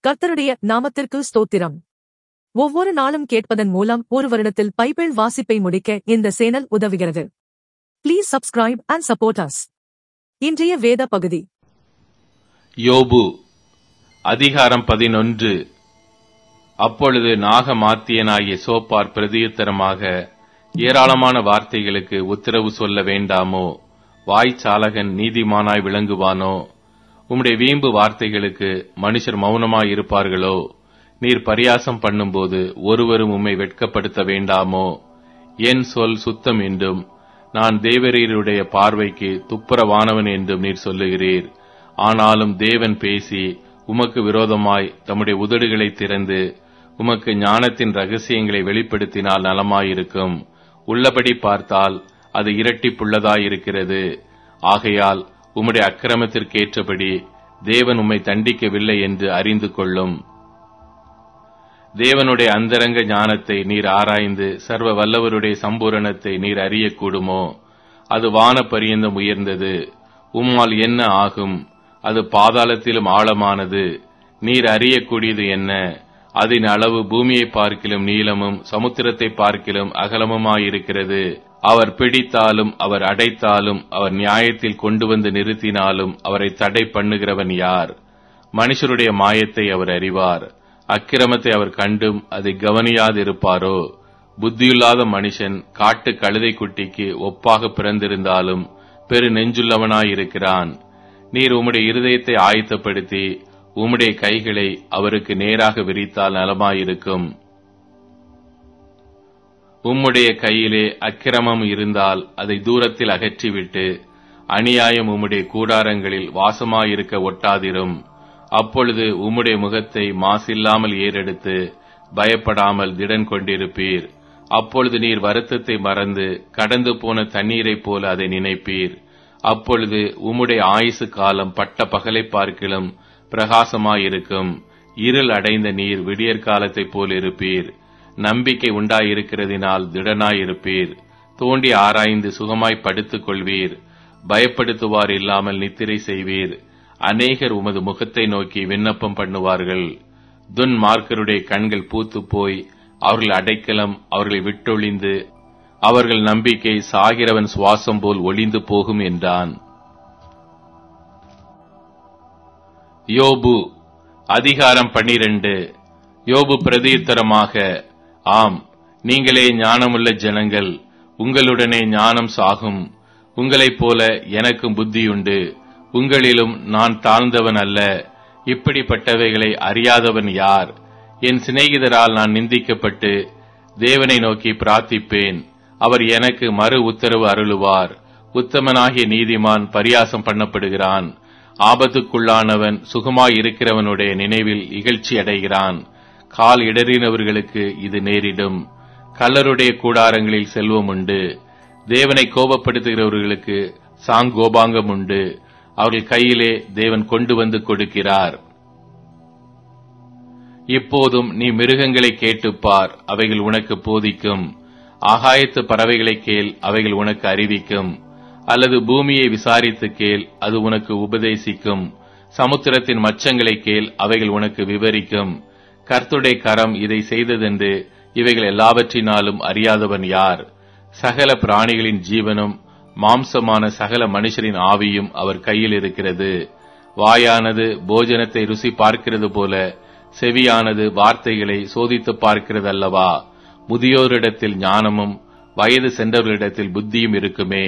கர்த்தருடைய நாமத்திற்கு ஸ்தோத்திரம். ஒவ்வொரு நாளும் கேட்பதன் மூலம் ஒரு வருடத்தில் பைபிள் வாசிப்பை முடிக்க இந்த சேனல் உதவுகிறது. Please subscribe and support us. இன்றைய வேத பகுதி யோபு அதிகாரம் 11. அப்பொழுது நாகமாத்தியனாகிய சோப்பார் பிரதியுத்தரமாக, ஏராளமான வார்த்தைகளுக்கு உத்தரவு சொல்ல வேண்டாமோ? வாய்ச்சாலகன் நீதிமானாய் விளங்குவானோ? உம்முடைய வீம்பு வார்த்தைகளுக்கு மனுஷர் மௌனமாய் இருப்பார்களோ? நீர் பரியாசம் பண்ணும்போது ஒருவரும் உம்மை வெட்கப்படுத்த வேண்டாமோ? என் சொல் சுத்தம் என்றும் நான் தேவரீருடைய பார்வைக்கு துப்புரவானவன் என்றும் நீர் சொல்லுகிறீர். ஆனாலும் தேவன் பேசி உமக்கு விரோதமாய் தம்முடைய உதடுகளை திறந்து உமக்கு ஞானத்தின் ரகசியங்களை வெளிப்படுத்தினால் நலமாயிருக்கும். உள்ளபடி பார்த்தால் அது இரட்டிப்புள்ளதாயிருக்கிறது. ஆகையால் உம்முடைய அக்கிரமத்திற்கேற்றபடி தேவன் உம்மை தண்டிக்கவில்லை என்று அறிந்து கொள்ளும். தேவனுடைய அந்தரங்க ஞானத்தை நீர் ஆராய்ந்து சர்வ வல்லவருடைய சம்பூரணத்தை நீர் அறியக்கூடுமோ? அது வான பரியந்தம் உயர்ந்தது. உம்மால் என்ன ஆகும்? அது பாதாளத்திலும் ஆழமானது. நீர் அறியக்கூடியது என்ன? அதன் அளவு பூமியை பார்க்கிலும் நீளமும் சமுத்திரத்தை பார்க்கிலும் அகலமுமாயிருக்கிறது. அவர் பிடித்தாலும் அவர் அடைத்தாலும் அவர் நியாயத்தில் கொண்டு வந்து நிறுத்தினாலும் அவரை தடை பண்ணுகிறவன் யார்? மனுஷருடைய மாயத்தை அவர் அறிவார். அக்கிரமத்தை அவர் கண்டும் அதை கவனியாதிருப்பாரோ? புத்தியுள்ளாத மனுஷன் காட்டு கழுதை குட்டிக்கு ஒப்பாக பிறந்திருந்தாலும் பெரு நெஞ்சுள்ளவனாயிருக்கிறான். நீர் உம்முடைய இருதயத்தை ஆயத்தப்படுத்தி உம்முடைய கைகளை அவருக்கு நேராக விரித்தால் நலமாயிருக்கும். உம்முடைய கையிலே அக்கிரமம் இருந்தால் அதை தூரத்தில் அகற்றிவிட்டு அநியாயம் உம்முடைய கூடாரங்களில் வாசமாயிருக்க ஒட்டாதிரும். அப்பொழுது உம்முடைய முகத்தை மாசில்லாமல் ஏறெடுத்து பயப்படாமல் திடன் கொண்டிருப்பீர். அப்பொழுது நீர் வருத்தத்தை மறந்து கடந்து போன தண்ணீரைப் போல அதை நினைப்பீர். அப்பொழுது உம்முடைய ஆயுசு காலம் பட்ட பகலை பார்க்கிலும் பிரகாசமாயிருக்கும். இருள் அடைந்த நீர் விடியற்காலத்தைப் போல் இருப்பீர். நம்பிக்கை உண்டாயிருக்கிறதினால் திடனாயிருப்பீர். தோண்டி ஆராய்ந்து சுகமாய் படுத்துக் கொள்வீர். பயப்படுத்துவார் இல்லாமல் நித்திரை செய்வீர். அநேகர் உமது முகத்தை நோக்கி விண்ணப்பம் பண்ணுவார்கள். துன்மார்க்கருடைய கண்கள் பூத்து போய் அவர்கள் அடைக்கலம் அவர்களை விட்டொழிந்து அவர்கள் நம்பிக்கை சாகிறவன் சுவாசம் போல் ஒளிந்து போகும் என்றான். யோபு அதிகாரம் 12. யோபு பிரதியுத்தரமாக, ஆம், நீங்களே ஞானமுள்ள ஜனங்கள், உங்களுடனே ஞானம் சாகும். உங்களைப் போல எனக்கும் புத்தியுண்டு. உங்களிலும் நான் தாழ்ந்தவன் அல்ல. இப்படிப்பட்டவைகளை அறியாதவன் யார்? என் சிநேகிதரால் நான் நிந்திக்கப்பட்டு தேவனை நோக்கி பிரார்த்திப்பேன். அவர் எனக்கு மறு உத்தரவு அருளுவார். உத்தமனாகிய நீதிமான் பரியாசம் பண்ணப்படுகிறான். ஆபத்துக்குள்ளானவன் சுகமாயிருக்கிறவனுடைய நினைவில் இகழ்ச்சி அடைகிறான். கால் இடறினவர்களுக்கு இது நேரிடும். கள்ளருடைய கூடாரங்களில் செல்வம் உண்டு. தேவனை கோபப்படுத்துகிறவர்களுக்கு சாங்கோபாங்கம் உண்டு. அவர்கள் கையிலே தேவன் கொண்டு வந்து கொடுக்கிறார். இப்போதும் நீ மிருகங்களை கேட்டுப்பார், அவைகள் உனக்கு போதிக்கும். ஆகாயத்து பறவைகளை கேள், அவைகள் உனக்கு அறிவிக்கும். அல்லது பூமியை விசாரித்து கேள், அது உனக்கு உபதேசிக்கும். சமுத்திரத்தின் மச்சங்களை கேள், அவைகள் உனக்கு விவரிக்கும். கர்த்தருடைய கரம் இதை செய்ததென்று இவைகள் எல்லாவற்றினாலும் அறியாதவன் யார்? சகல பிராணிகளின் ஜீவனும் மாம்சமான சகல மனுஷரின் ஆவியும் அவர் கையில் இருக்கிறது. வாயானது போஜனத்தை ருசி பார்க்கிறது போல செவியானது வார்த்தைகளை சோதித்து பார்க்கிறது அல்லவா? முதியோரிடத்தில் ஞானமும் வயது சென்றவர்களிடத்தில் புத்தியும் இருக்குமே.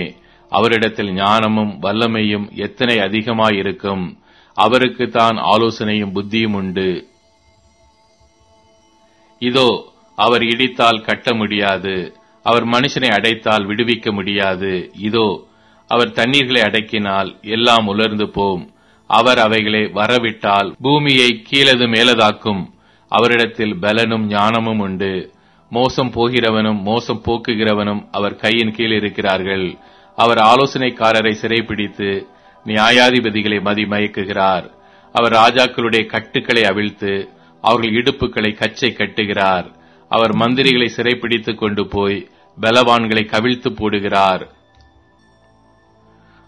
அவரிடத்தில் ஞானமும் வல்லமையும் எத்தனை அதிகமாயிருக்கும்! அவருக்கு தான் ஆலோசனையும் புத்தியும் உண்டு. இதோ, அவர் இடித்தால் கட்ட முடியாது. அவர் மனுஷனை அடைத்தால் விடுவிக்க முடியாது. இதோ, அவர் தண்ணீர்களை அடக்கினால் எல்லாம் உலர்ந்து போம். அவர் அவைகளை வரவிட்டால் பூமியை கீழது மேலதாக்கும். அவரிடத்தில் பலனும் ஞானமும் உண்டு. மோசம் போகிறவனும் மோசம் போக்குகிறவனும் அவர் கையின் கீழ் இருக்கிறார்கள். அவர் ஆலோசனைக்காரரை சிறைப்பிடித்து நியாயாதிபதிகளை மதிமயக்குகிறார். அவர் ராஜாக்களுடைய கட்டுக்களை அவிழ்த்து அவர்கள் இடுப்புகளை கச்சை கட்டுகிறார். அவர் மந்திரிகளை சிறைப்பிடித்துக் கொண்டு போய் பலவான்களை கவிழ்த்து போடுகிறார்.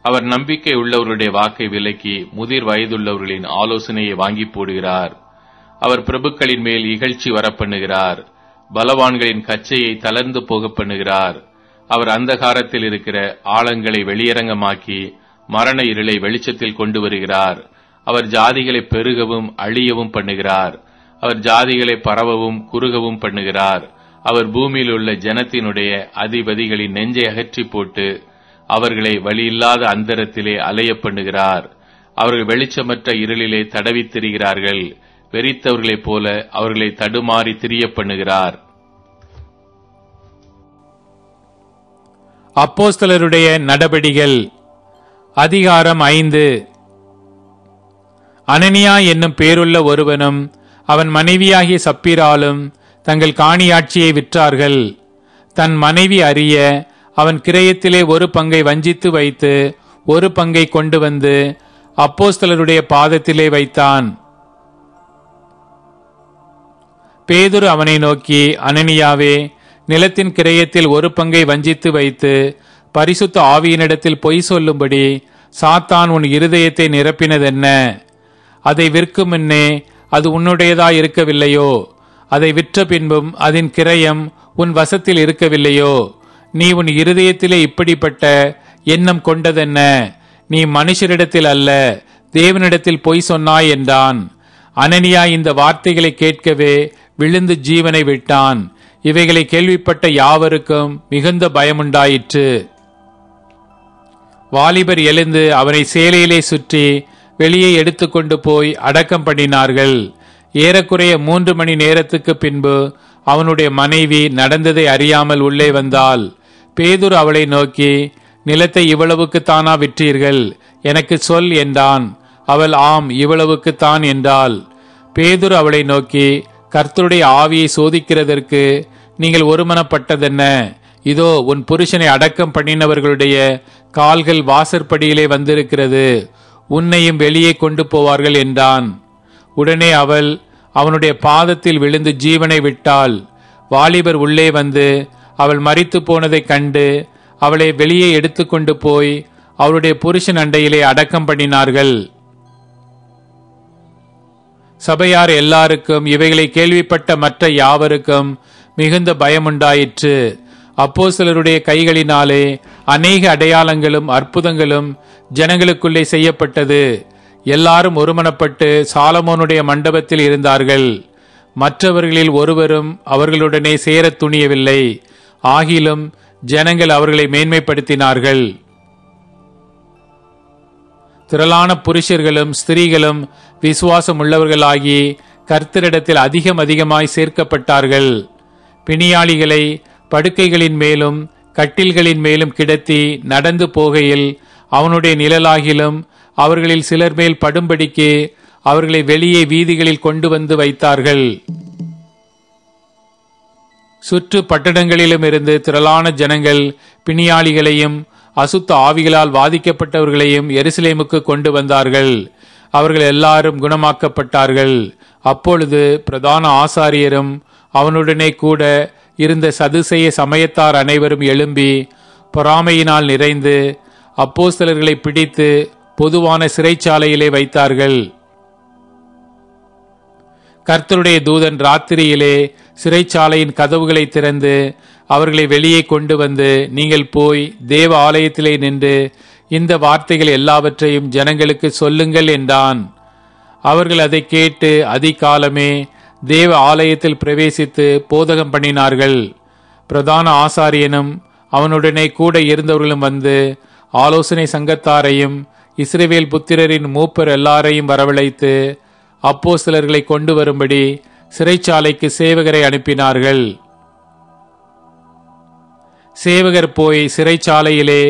அவர் நம்பிக்கை உள்ளவருடைய வாக்கை விலக்கி முதிர் வயதுள்ளவர்களின் ஆலோசனையை வாங்கி போடுகிறார். அவர் பிரபுக்களின் மேல் இகழ்ச்சி வரப்பண்ணுகிறார். பலவான்களின் கச்சையை தளர்ந்து போக பண்ணுகிறார். அவர் அந்தகாரத்தில் இருக்கிற ஆழங்களை வெளியரங்கமாக்கி மரண இருளை வெளிச்சத்தில் கொண்டு வருகிறார். அவர் ஜாதிகளை பெருகவும் அழியவும் பண்ணுகிறார். அவர் ஜாதிகளை பரவவும் குறுகவும் பண்ணுகிறார். அவர் பூமியில் உள்ள ஜனத்தினுடைய அதிபதிகளின் நெஞ்சை அகற்றி போட்டு அவர்களை வழியில்லாத அந்தரத்திலே அலைய பண்ணுகிறார். அவர்கள் வெளிச்சமற்ற இருளிலே தடவித் திரிகிறார்கள். வெறித்தவர்களைப் போல அவர்களை தடுமாறி திரிய பண்ணுகிறார். அப்போஸ்தலருடைய நடபடிகள் அதிகாரம் 5. அனனியா என்னும் பேருள்ள ஒருவனும் அவன் மனைவியாகிய சப்பீராலும் தங்கள் காணியாட்சியை விற்றார்கள். தன் மனைவி அறிய அவன் கிரயத்திலே ஒரு பங்கை வஞ்சித்து வைத்து ஒரு பங்கை கொண்டு வந்து அப்போஸ்தலருடைய பாதத்திலே வைத்தான். பேதுரு அவனை நோக்கி, அனனியாவே, நிலத்தின் கிரயத்தில் ஒரு பங்கை வஞ்சித்து வைத்து பரிசுத்த ஆவியினிடத்தில் பொய் சொல்லும்படி சாத்தான் உன் இருதயத்தை நிரப்பினதென்ன? அதை விற்கும் முன்னே அது உன்னுடையதாய் இருக்கவில்லையோ? அதை விற்ற பின்பும் அதன் கிரயம் உன் வசத்தில் இருக்கவில்லையோ? நீ உன் இருதயத்திலே இப்படிப்பட்ட எண்ணம் கொண்டதென்ன? நீ மனுஷரிடத்தில் அல்ல, தேவனிடத்தில் பொய் சொன்னாய் என்றான். அனனியா இந்த வார்த்தைகளை கேட்கவே விழுந்து ஜீவனை விட்டான். இவைகளை கேள்விப்பட்ட யாவருக்கும் மிகுந்த பயமுண்டாயிற்று. வாலிபர் எழுந்து அவனை சேலையிலே சுற்றி வெளியே எடுத்துக்கொண்டு போய் அடக்கம் பண்ணினார்கள். ஏறக்குறைய 3 மணி நேரத்துக்கு பின்பு அவனுடைய மனைவி நடந்ததை அறியாமல் உள்ளே வந்தாள். பேதுரு அவளை நோக்கி, நிலத்தை இவ்வளவுக்குத்தானா விற்றீர்கள்? எனக்கு சொல் என்றான். அவள் ஆம், இவ்வளவுக்குத்தான் என்றாள். பேதுரு அவளை நோக்கி, கர்த்தருடைய ஆவியை சோதிக்கிறதற்கு நீங்கள் ஒருமனப்பட்டதென்ன? இதோ உன் புருஷனை அடக்கம் பண்ணினவர்களுடைய கால்கள் வாசற்படியிலே வந்திருக்கிறது, உன்னையும் வெளியே கொண்டு போவார்கள் என்றான். உடனே அவள் அவனுடைய பாதத்தில் விழுந்து ஜீவனை விட்டாள். வாலிபர் உள்ளே வந்து அவள் மரித்து போனதைக் கண்டு அவளை வெளியே எடுத்துக்கொண்டு போய் அவளுடைய புருஷன் அண்டையிலே அடக்கம் பண்ணினார்கள். சபையார் எல்லாருக்கும் இவைகளை கேள்விப்பட்ட மற்ற யாவருக்கும் மிகுந்த பயமுண்டாயிற்று. அப்போஸ்தலருடைய கைகளினாலே அநேக அடையாளங்களும் அற்புதங்களும் ஜனங்களுக்குள்ளே செய்யப்பட்டது. எல்லாரும் ஒருமனப்பட்டு சாலமோனுடைய மண்டபத்தில் இருந்தார்கள். மற்றவர்களில் ஒருவரும் அவர்களுடனே சேரத் துணியவில்லை. ஆகிலும் ஜனங்கள் அவர்களை மேன்மைப்படுத்தினார்கள். திரளான புருஷர்களும் ஸ்திரீகளும் விசுவாசம் உள்ளவர்களாகி கர்த்தரிடத்தில் அதிகமாய் சேர்க்கப்பட்டார்கள். பிணியாளிகளை படுக்கைகளின் மேலும் கட்டில்களின் மேலும் கிடத்தி நடந்து போகையில் அவனுடைய நிழலாகிலும் அவர்களில் சிலர் மேல் படும்படிக்கு அவர்களை வெளியே வீதிகளில் கொண்டு வந்து வைத்தார்கள். சுற்று பட்டணங்களிலும் இருந்து திரளான ஜனங்கள் பிணியாளிகளையும் அசுத்த ஆவிகளால் வாதிக்கப்பட்டவர்களையும் எருசலேமுக்கு கொண்டு வந்தார்கள். அவர்கள் எல்லாரும் குணமாக்கப்பட்டார்கள். அப்பொழுது பிரதான ஆசாரியரும் அவனுடனே கூட இருந்த சதுசேய சமயத்தார் அனைவரும் எழும்பி பொறாமையினால் நிறைந்து அப்போஸ்தலர்களை பிடித்து பொதுவான சிறைச்சாலையிலே வைத்தார்கள். கர்த்தருடைய தூதன் ராத்திரியிலே சிறைச்சாலையின் கதவுகளை திறந்து அவர்களை வெளியே கொண்டு வந்து, நீங்கள் போய் தேவ ஆலயத்திலே நின்று இந்த வார்த்தைகள் எல்லாவற்றையும் ஜனங்களுக்கு சொல்லுங்கள் என்றான். அவர்கள் அதை கேட்டு அதிகாலமே தேவ ஆலயத்தில் பிரவேசித்து போதகம் பண்ணினார்கள். பிரதான ஆசாரியனும் அவனுடனே கூட இருந்தவர்களும் வந்து ஆலோசனை சங்கத்தாரையும் இஸ்ரவேல் புத்திரரின் மூப்பர் எல்லாரையும் வரவழைத்து அப்போஸ்தலர்களை கொண்டு வரும்படி சிறைச்சாலைக்கு சேவகரை அனுப்பினார்கள். சேவகர் போய் சிறைச்சாலையிலே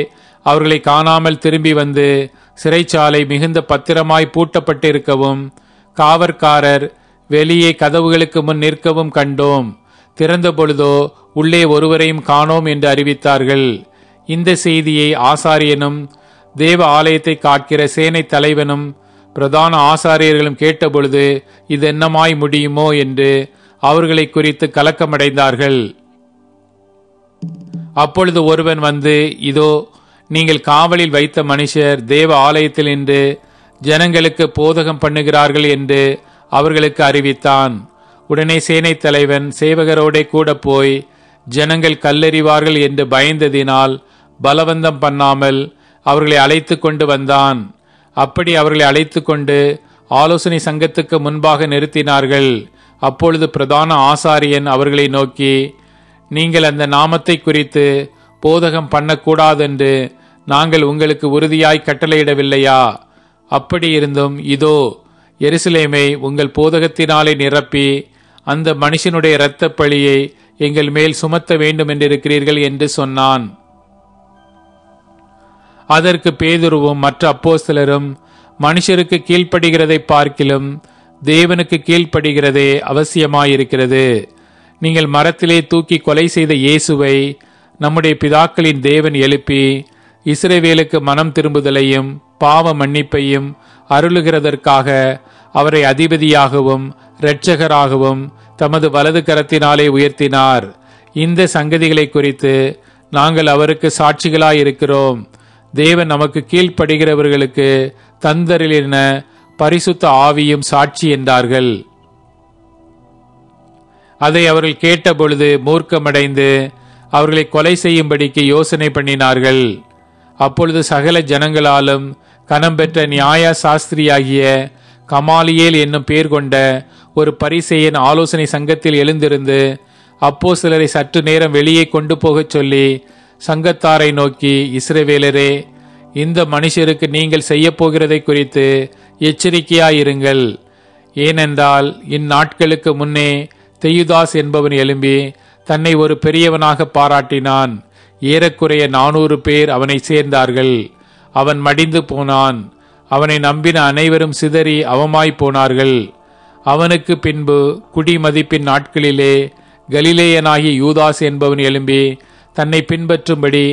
அவர்களை காணாமல் திரும்பி வந்து சிறைச்சாலை மிகுந்த பத்திரமாய் பூட்டப்பட்டிருக்கவும் காவற்காரர் வெளியே கதவுகளுக்கு முன் நிற்கவும் கண்டோம். திறந்த பொழுதோ உள்ளே ஒருவரையும் காணோம் என்று அறிவித்தார்கள். இந்த செய்தியை ஆசாரியனும் தேவ ஆலயத்தை காக்கிற சேனை தலைவனும் பிரதான ஆசாரியர்களும் கேட்டபொழுது இது என்னமாய் முடியுமோ என்று அவர்களை குறித்து கலக்கமடைந்தார்கள். அப்பொழுது ஒருவன் வந்து, இதோ நீங்கள் காவலில் வைத்த மனுஷர் தேவ ஆலயத்தில் நின்று ஜனங்களுக்கு போதகம் பண்ணுகிறார்கள் என்று அவர்களுக்கு அறிவித்தான். உடனே சேனை தலைவன் சேவகரோடே கூட போய் ஜனங்கள் கல்லெறிவார்கள் என்று பயந்ததினால் பலவந்தம் பண்ணாமல் அவர்களை அழைத்து கொண்டு வந்தான். அப்படி அவர்களை அழைத்து கொண்டு ஆலோசனை சங்கத்துக்கு முன்பாக நிறுத்தினார்கள். அப்பொழுது பிரதான ஆசாரியன் அவர்களை நோக்கி, நீங்கள் அந்த நாமத்தை குறித்து போதகம் பண்ணக்கூடாதென்று நாங்கள் உங்களுக்கு உறுதியாய் கட்டளையிடவில்லையா? அப்படி இருந்தும் இதோ எருசலேமை உங்கள் போதகத்தினாலே நிரப்பி அந்த மனுஷனுடைய இரத்தப் பழியை எங்கள் மேல் சுமத்த வேண்டும் என்றிருக்கிறீர்கள் என்று சொன்னான். அதற்கு பேதுருவும் மற்ற அப்போஸ்தலரும், மனுஷருக்கு கீழ்ப்படுகிறதை பார்க்கிலும் தேவனுக்கு கீழ்ப்படுகிறதே அவசியமாயிருக்கிறது. நீங்கள் மரத்திலே தூக்கி கொலை செய்த இயேசுவை நம்முடைய பிதாக்களின் தேவன் எழுப்பி இஸ்ரவேலுக்கு மனம் திரும்புதலையும் பாவ மன்னிப்பையும் அருளுகிறதற்காக அவரை அதிபதியாகவும் இரட்சகராகவும் தமது வலது கரத்தினாலே உயர்த்தினார். இந்த சங்கதிகளை குறித்து நாங்கள் அவருக்கு சாட்சிகளாயிருக்கிறோம். தேவன் நமக்கு கீழ்ப்படுகிறவர்களுக்கு தந்தரிலின பரிசுத்த ஆவியும் சாட்சி என்றார்கள். அதை அவர்கள் கேட்டபொழுது மூர்க்கமடைந்து அவர்களை கொலை செய்யும்படிக்கு யோசனை பண்ணினார்கள். அப்பொழுது சகல ஜனங்களாலும் கனம் பெற்ற நியாய சாஸ்திரியாகிய கமாலியேல் என்னும் பேர் கொண்ட ஒரு பரிசேயன் ஆலோசனை சங்கத்தில் எழுந்திருந்து அப்போஸ்தலரை சற்று நேரம் வெளியே கொண்டு போகச் சொல்லி சங்கத்தாரை நோக்கி, இஸ்ரவேலரே, இந்த மனுஷருக்கு நீங்கள் செய்ய போகிறதை குறித்து எச்சரிக்கையாயிருங்கள். ஏனென்றால் இந்நாட்களுக்கு முன்னே தெயுதாஸ் என்பவன் எழும்பி தன்னை ஒரு பெரியவனாக பாராட்டினான். ஏறக்குறைய 400 பேர் அவனை சேர்ந்தார்கள். அவன் மடிந்து போனான். அவனை நம்பின அனைவரும் சிதறி அவமாய் போனார்கள். அவனுக்கு பின்பு குடிமதிப்பின் நாட்களிலே கலிலேயனாகிய யூதாஸ் என்பவன் எழும்பி தன்னை பின்பற்றும்படி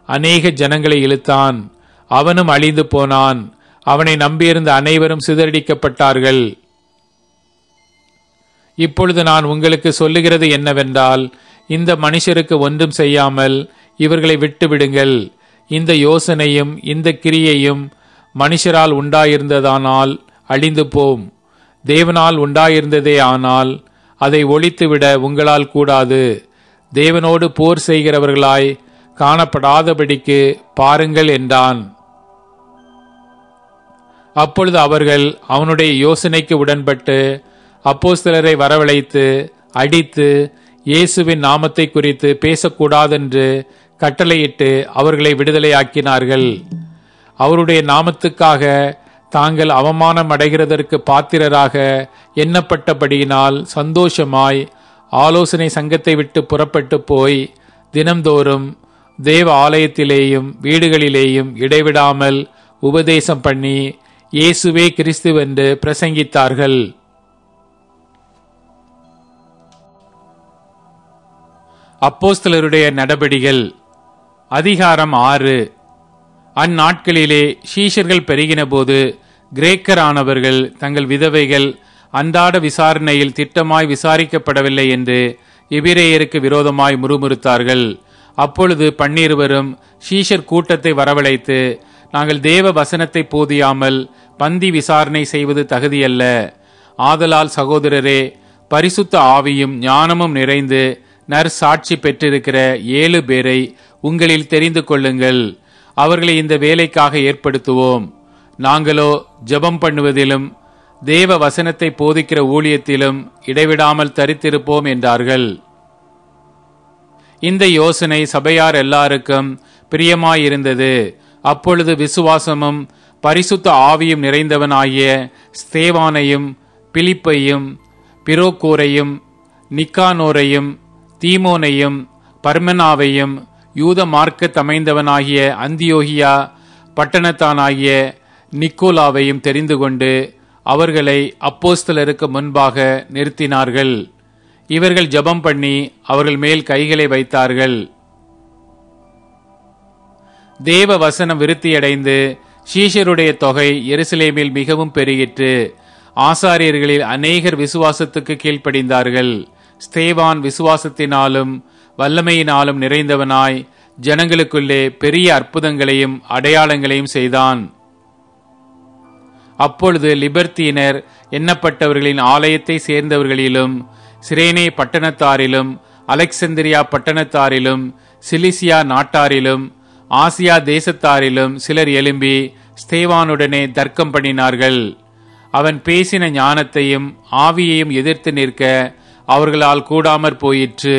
அநேக ஜனங்களை இழுத்தான். அவனும் அழிந்து போனான். அவனை நம்பியிருந்த அனைவரும் சிதறடிக்கப்பட்டார்கள். இப்பொழுது நான் உங்களுக்கு சொல்லுகிறது என்னவென்றால், இந்த மனுஷருக்கு ஒன்றும் செய்யாமல் இவர்களை விட்டு விடுங்கள். இந்த யோசனையும் இந்த கிரியையும் மனுஷரால் உண்டாயிருந்ததானால் அழிந்து போம். தேவனால் உண்டாயிருந்ததே ஆனால் அதை ஒழித்துவிட உங்களால் கூடாது. தேவனோடு போர் செய்கிறவர்களாய் காணப்படாதபடிக்கு பாருங்கள் என்றான். அப்பொழுது அவர்கள் அவனுடைய யோசனைக்கு உடன்பட்டு அப்போஸ்தலரை வரவழைத்து அடித்து இயேசுவின் நாமத்தை குறித்து பேசக்கூடாதென்று கட்டளையிட்டு அவர்களை விடுதலையாக்கினார்கள். அவருடைய நாமத்துக்காக தாங்கள் அவமானம் அடைகிறதற்கு பாத்திரராக எண்ணப்பட்டபடியினால் சந்தோஷமாய் ஆலோசனை சங்கத்தை விட்டு புறப்பட்டு போய் தினம்தோறும் தேவ ஆலயத்திலேயும் வீடுகளிலேயும் இடைவிடாமல் உபதேசம் பண்ணி இயேசுவே கிறிஸ்துவென்று பிரசங்கித்தார்கள். அப்போஸ்தலருடைய நடபடிகள் அதிகாரம் 6. அந்நாட்களிலே சீஷர்கள் பெருகினபோது கிரேக்கரானவர்கள் தங்கள் விதவைகள் அன்றாட விசாரணையில் திட்டமாய் விசாரிக்கப்படவில்லை என்று எபிரேயருக்கு விரோதமாய் முறுமுறுத்தார்கள். அப்பொழுது 12 சீஷர் கூட்டத்தை வரவழைத்து, நாங்கள் தேவ வசனத்தை போதியாமல் பந்தி விசாரணை செய்வது தகுதியல்ல. ஆதலால் சகோதரரே, பரிசுத்த ஆவியும் ஞானமும் நிறைந்து நற்சாட்சி பெற்றிருக்கிற 7 பேரை உங்களில் தெரிந்து கொள்ளுங்கள். அவர்களை இந்த வேலைக்காக ஏற்படுத்துவோம். நாங்களோ ஜெபம் பண்ணுவதிலும் தேவ வசனத்தை போதிக்கிற ஊழியத்திலும் இடைவிடாமல் தரித்திருப்போம் என்றார்கள். இந்த யோசனை சபையார் எல்லாருக்கும் பிரியமாயிருந்தது. அப்பொழுது விசுவாசமும் பரிசுத்த ஆவியும் நிறைந்தவனாகிய ஸ்தேவானையும் பிலிப்பையும் பிரோக்கோரையும் நிக்கானோரையும் தீமோனையும் பர்மெனாவையும் யூத மார்க்க அமைந்தவனாகிய அந்தியோகியா பட்டணத்தானாகிய நிக்கோலாவையும் தெரிந்து கொண்டு அவர்களை அப்போஸ்தலருக்கு முன்பாக நிறுத்தினார்கள். இவர்கள் ஜெபம் பண்ணி அவர்கள் மேல் கைகளை வைத்தார்கள். தேவ வசனம் விருத்தியடைந்து சீஷருடைய தொகை எருசலேமில் மிகவும் பெருகிற்று. ஆசாரியர்களில் அநேகர் விசுவாசத்துக்கு கீழ்ப்படிந்தார்கள். ஸ்தேவான் விசுவாசத்தினாலும் வல்லமையினாலும் நிறைந்தவனாய் ஜனங்களுக்குள்ளே பெரிய அற்புதங்களையும் அடையாளங்களையும் செய்தான். அப்பொழுது லிபர்த்தீனர் எண்ணப்பட்டவர்களின் ஆலயத்தை சேர்ந்தவர்களிலும் சிரேனே பட்டணத்தாரிலும் அலெக்சந்திரியா பட்டணத்தாரிலும் சிலிசியா நாட்டாரிலும் ஆசியா தேசத்தாரிலும் சிலர் எழும்பி ஸ்தேவானுடனே தர்க்கம் பண்ணினார்கள். அவன் பேசின ஞானத்தையும் ஆவியையும் எதிர்த்து நிற்க அவர்களால் கூடாமற் போயிற்று.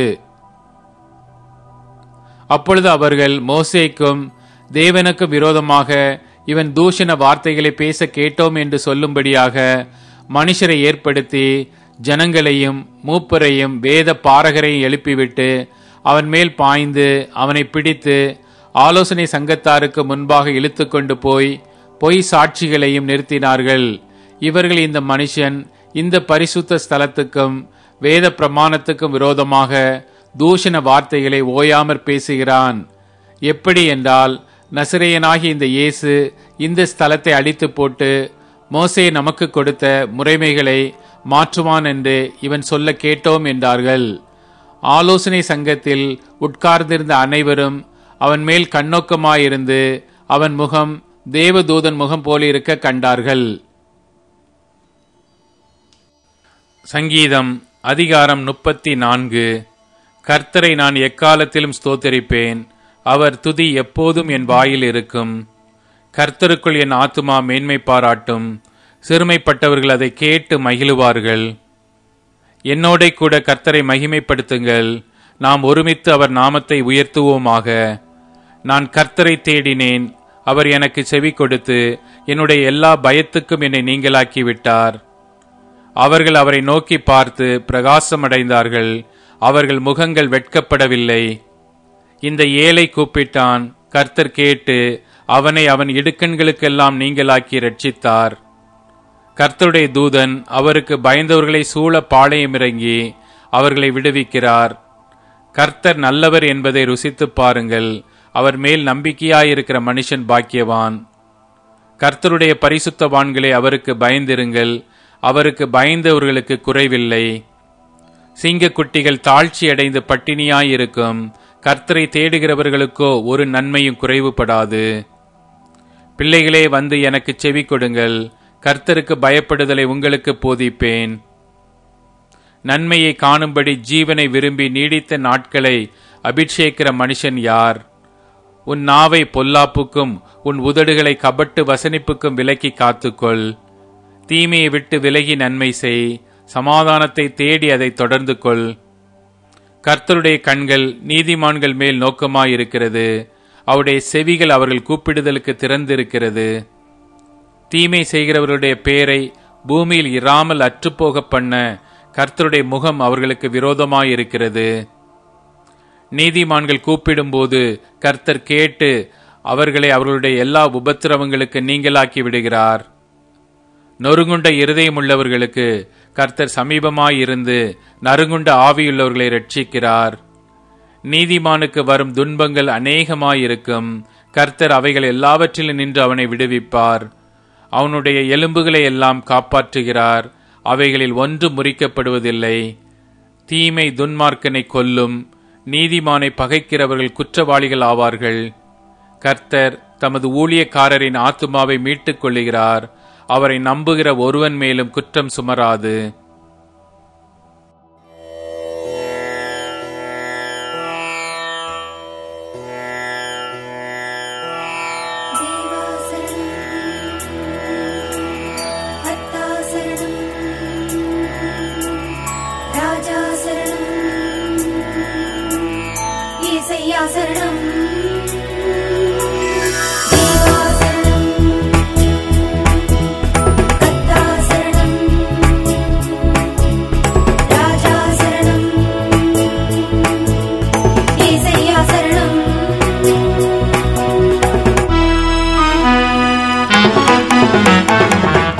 அப்பொழுது அவர்கள் மோசேக்கும் தேவனுக்கு விரோதமாக இவன் தூஷண வார்த்தைகளை பேச கேட்டோம் என்று சொல்லும்படியாக மனுஷரை ஏற்படுத்தி ஜனங்களையும் மூப்பரையும் வேத பாரகரையும் எழுப்பிவிட்டு அவன் மேல் பாய்ந்து அவனை பிடித்து ஆலோசனை சங்கத்தாருக்கு முன்பாக இழுத்து கொண்டு போய் பொய் சாட்சிகளையும் நிறுத்தினார்கள். இவர்கள் இந்த மனுஷன் இந்த பரிசுத்த ஸ்தலத்துக்கும் வேத பிரமாணத்துக்கும் விரோதமாக தூஷண வார்த்தைகளை ஓயாமற் பேசுகிறான். எப்படி என்றால், நசரேயனாகி இந்த இயேசு இந்த ஸ்தலத்தை அழித்து போட்டு மோசே நமக்கு கொடுத்த முறைமைகளை மாற்றுவான் என்று இவன் சொல்ல கேட்டோம் என்றார்கள். ஆலோசனை சங்கத்தில் உட்கார்ந்திருந்த அனைவரும் அவன் மேல் கண்ணோக்கமாயிருந்து அவன் முகம் தேவதூதன் முகம் போலிருக்க கண்டார்கள். சங்கீதம் அதிகாரம் 34. கர்த்தரை நான் எக்காலத்திலும் ஸ்தோத்தரிப்பேன், அவர் துதி எப்போதும் என் வாயில் இருக்கும். கர்த்தருக்குள் என் ஆத்துமா மேன்மை பாராட்டும், சிறுமைப்பட்டவர்கள் அதை கேட்டு மகிழுவார்கள். என்னோட கூட கர்த்தரை மகிமைப்படுத்துங்கள், நாம் ஒருமித்து அவர் நாமத்தை உயர்த்துவோமாக. நான் கர்த்தரை தேடினேன், அவர் எனக்கு செவி கொடுத்து என்னுடைய எல்லா பயத்துக்கும் என்னை நீங்களாக்கி விட்டார். அவர்கள் அவரை நோக்கி பார்த்து பிரகாசமடைந்தார்கள், அவர்கள் முகங்கள் வெட்கப்படவில்லை. இந்த ஏழை கூப்பிட்டான், கர்த்தர் கேட்டு அவனை அவன் இடுக்கண்களுக்கெல்லாம் நீங்களாக்கி ரட்சித்தார். கர்த்தருடைய தூதன் அவருக்கு பயந்தவர்களை சூழ பாளையமிறங்கி அவர்களை விடுவிக்கிறார். கர்த்தர் நல்லவர் என்பதை ருசித்து பாருங்கள், அவர் மேல் நம்பிக்கையாயிருக்கிற மனுஷன் பாக்கியவான். கர்த்தருடைய பரிசுத்தவான்களே அவருக்கு பயந்திருங்கள், அவருக்கு பயந்தவர்களுக்கு குறைவில்லை. சிங்கக்குட்டிகள் தாழ்ச்சி அடைந்து பட்டினியாயிருக்கும், கர்த்தரை தேடுகிறவர்களுக்கோ ஒரு நன்மையும் குறைவுபடாது. பிள்ளைகளே, வந்து எனக்கு செவி கொடுங்கள், கர்த்தருக்கு பயப்படுதலை உங்களுக்கு போதிப்பேன். நன்மையை காணும்படி ஜீவனை விரும்பி நீடித்த நாட்களை அபிஷேக்கிற மனுஷன் யார்? உன் நாவை பொல்லாப்புக்கும் உன் உதடுகளை கபட்டு வசனிப்புக்கும் விலக்கி காத்துக்கொள். தீமையை விட்டு விலகி நன்மை செய், சமாதானத்தை தேடி அதை தொடர்ந்து கொள். கர்த்தருடைய கண்கள் நீதிமான்கள் மேல் நோக்கமாயிருக்கிறது, அவருடைய செவிகள் அவர்கள் கூப்பிடுதலுக்கு திறந்திருக்கிறது. தீமை செய்கிறவருடைய பேரை பூமியில் இராமல் அற்றுப்போக பண்ண கர்த்தருடைய முகம் அவர்களுக்கு விரோதமாயிருக்கிறது. நீதிமான்கள் கூப்பிடும்போது கர்த்தர் கேட்டு அவர்களை அவர்களுடைய எல்லா உபத்திரவங்களுக்கு நீங்களாக்கி விடுகிறார். நொறுங்குண்ட இருதயமுள்ளவர்களுக்கு கர்த்தர் சமீபமாயிருந்து நறுங்குண்ட ஆவியுள்ளவர்களை ரட்சிக்கிறார். நீதிமானுக்கு வரும் துன்பங்கள் அநேகமாயிருக்கும், கர்த்தர் அவைகள் எல்லாவற்றிலும் நின்று அவனை விடுவிப்பார். அவனுடைய எலும்புகளை எல்லாம் காப்பாற்றுகிறார், அவைகளில் ஒன்று முறிக்கப்படுவதில்லை. தீமை துன்மார்க்கனை கொல்லும், நீதிமானை பகைக்கிறவர்கள் குற்றவாளிகள் ஆவார்கள். கர்த்தர் தமது ஊழியக்காரரின் ஆத்துமாவை மீட்டுக் கொள்ளுகிறார், அவரை நம்புகிற ஒருவன் மேலும் குற்றம் சுமராது.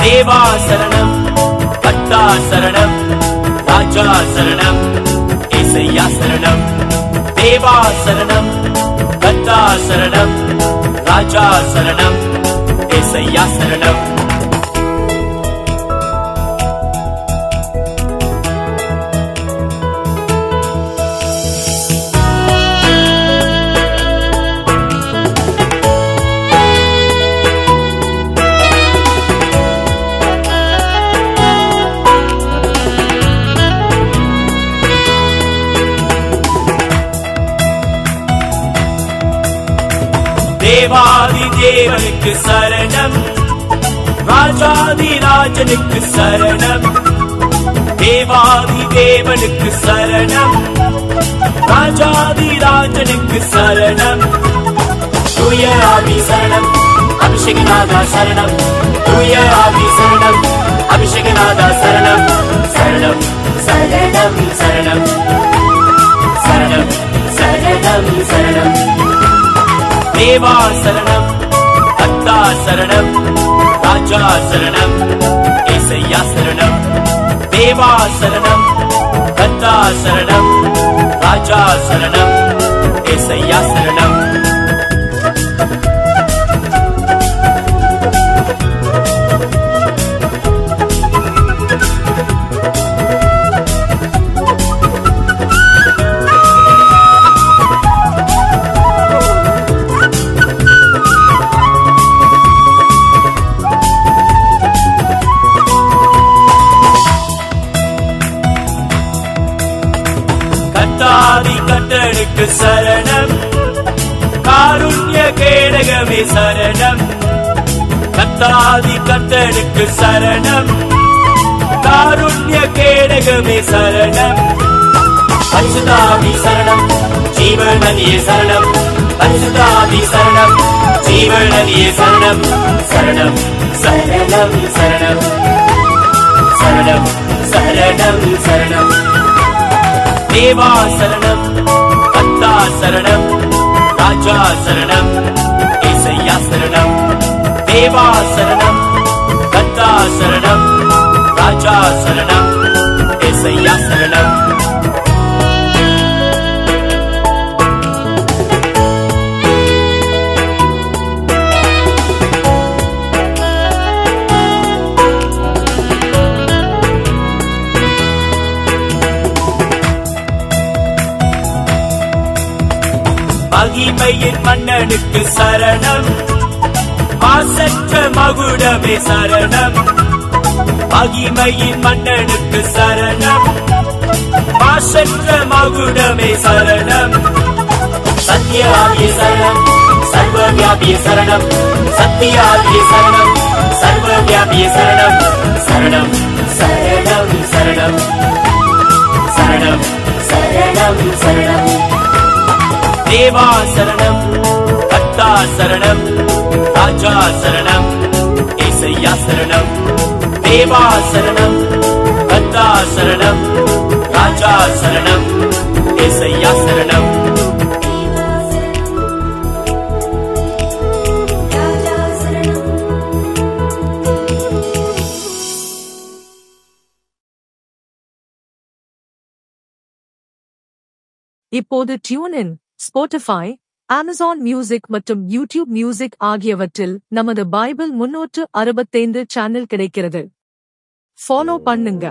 தேவா சரணம், கர்த்தா சரணம், ராஜா சரணம், ஏசையா சரணம். தேவா சரணம், கர்த்தா சரணம், ராஜா சரணம், ஏசையா சரணம். தேவாதி தேவனுக்கு சரணம், ராஜாதி ராஜனுக்கு சரணம். தேவாதி தேவனுக்கு சரணம், ராஜாதி ராஜனுக்கு சரணம். தூய ஆவி சரணம், அபிஷேகநாதா சரணம். தூய ஆவி சரணம், அபிஷேகநாதா சரணம். சரணம் சரணம் சரணம் சரணம் சரணம் சரணம். தேவா சரணம், கர்த்தா சரணம், ராஜா சரணம், ஏசையா சரணம். தேவா சரணம், கர்த்தா சரணம், ராஜா சரணம், ஏசையா சரணம். கர்த்தருக்கு சரணம், காருண்ய கேடகமே சரணம். கர்த்தாதி கர்த்தருக்கு சரணம், காருண்ய கேடகமே சரணம். பரிசுத்தாவி சரணம், ஜீவநதியே சரணம். பரிசுத்தாவி சரணம், ஜீவநதியே சரணம். சரணம் சரணம் சரணம் சரணம் சரணம் சரணம். தேவா சரணம், கர்த்தா சரணம், ராஜா சரணம், ஏசையா சரணம். தேவா சரணம், கர்த்தா சரணம், ராஜா சரணம், ஏசையா சரணம். மகிமையின் மன்னனுக்கு சரணம், மாசற்ற மகுடமே சரணம். மகிமையின் மன்னனுக்கு சரணம், மாசற்ற மகுடமே சரணம். சத்யாவிய சரணம், சர்வவியாபிய சரணம். சத்யாவிய சரணம், சர்வவியாபிய சரணம். சரணம் சரணம் சரணம் சரணம் சரணம் சரணம். தேவா சரணம், கர்த்தா சரணம், ராஜா சரணம், ஏசையா சரணம். தேவா சரணம், கர்த்தா சரணம், ராஜா சரணம், ஏசையா சரணம். இப்போது டியூன், ஸ்பாட்டிஃபை, அமேசான் மியூசிக் மற்றும் யூடியூப் மியூசிக் ஆகியவற்றில் நமது பைபிள் 365 சேனல் கிடைக்கிறது. ஃபாலோ பண்ணுங்க.